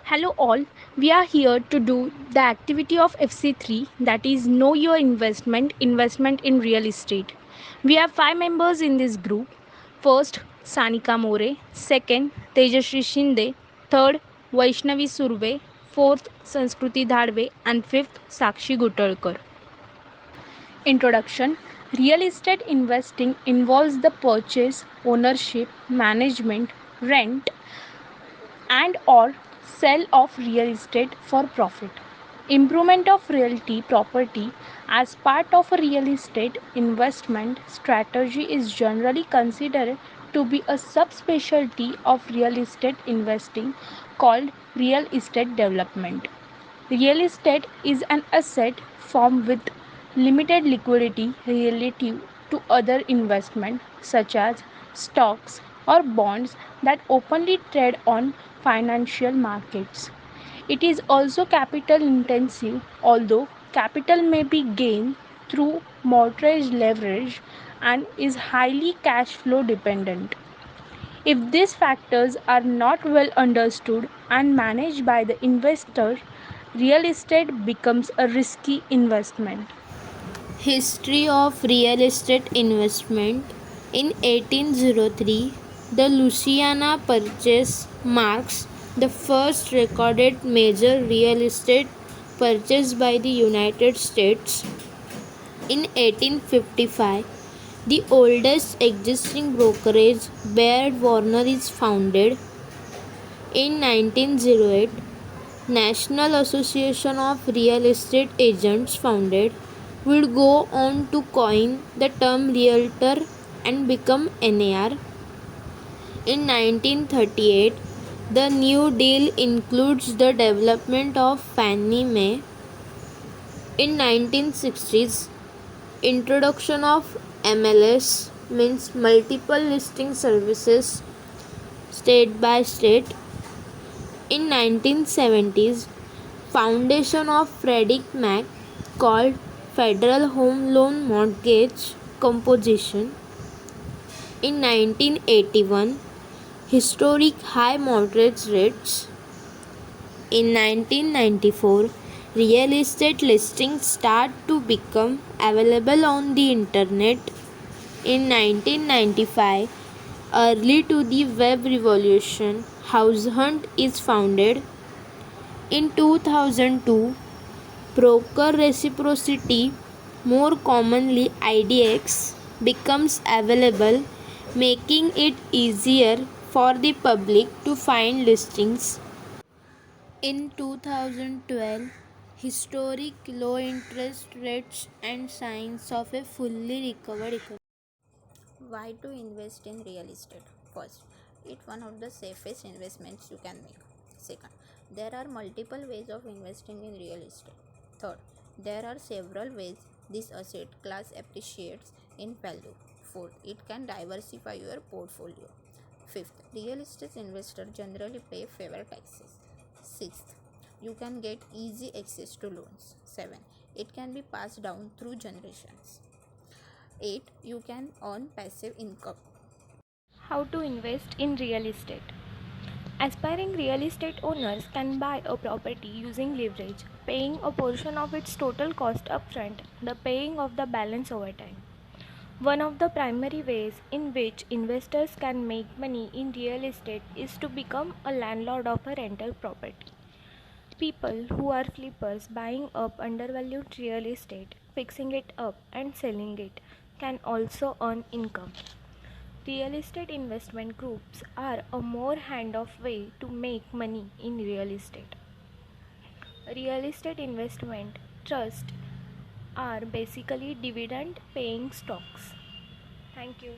Hello all, we are here to do the activity of FC3, that is Know Your Investment in Real Estate. We have 5 members in this group. First, Sanika More, second, Tejashri Shinde, third, Vaishnavi Surve, fourth, Sanskruti Dhadve, and fifth, Sakshi Gutalkar. Introduction. Real estate investing involves the purchase, ownership, management, rent, and or sell of real estate for profit. Improvement of realty property as part of a real estate investment strategy is generally considered to be a subspecialty of real estate investing called real estate development. Real estate is an asset form with limited liquidity relative to other investment such as stocks or bonds that openly trade on financial markets. It is also capital intensive, although capital may be gained through mortgage leverage and is highly cash flow dependent. If these factors are not well understood and managed by the investor, real estate becomes a risky investment. History of real estate investment. In 1803, the Louisiana Purchase marks the first recorded major real estate purchase by the United States. In 1855, the oldest existing brokerage, Baird Warner, is founded. In 1908, National Association of Real Estate Agents founded would go on to coin the term realtor and become NAR. In 1938, the New Deal includes the development of Fannie Mae. In 1960s, introduction of MLS means multiple listing services state by state. In 1970s, foundation of Freddie Mac called Federal Home Loan Mortgage Composition. In 1981, historic high mortgage rates. In 1994, real estate listings start to become available on the internet. In 1995, early to the web revolution, HouseHunt is founded. In 2002, broker reciprocity, more commonly IDX, becomes available, making it easier for the public to find listings. In 2012, historic low interest rates and signs of a fully recovered economy. Why to invest in real estate? First, it's one of the safest investments you can make. Second, there are multiple ways of investing in real estate. Third, there are several ways this asset class appreciates in value. Fourth, it can diversify your portfolio. Fifth, real estate investors generally pay favor taxes. Sixth, you can get easy access to loans. 7. It can be passed down through generations. 8. You can earn passive income. How to invest in real estate? Aspiring real estate owners can buy a property using leverage, paying a portion of its total cost upfront, the paying of the balance over time. One of the primary ways in which investors can make money in real estate is to become a landlord of a rental property. People who are flippers buying up undervalued real estate, fixing it up, and selling it can also earn income. Real estate investment groups are a more hand-off way to make money in real estate. Real estate investment trusts are basically dividend paying stocks. Thank you.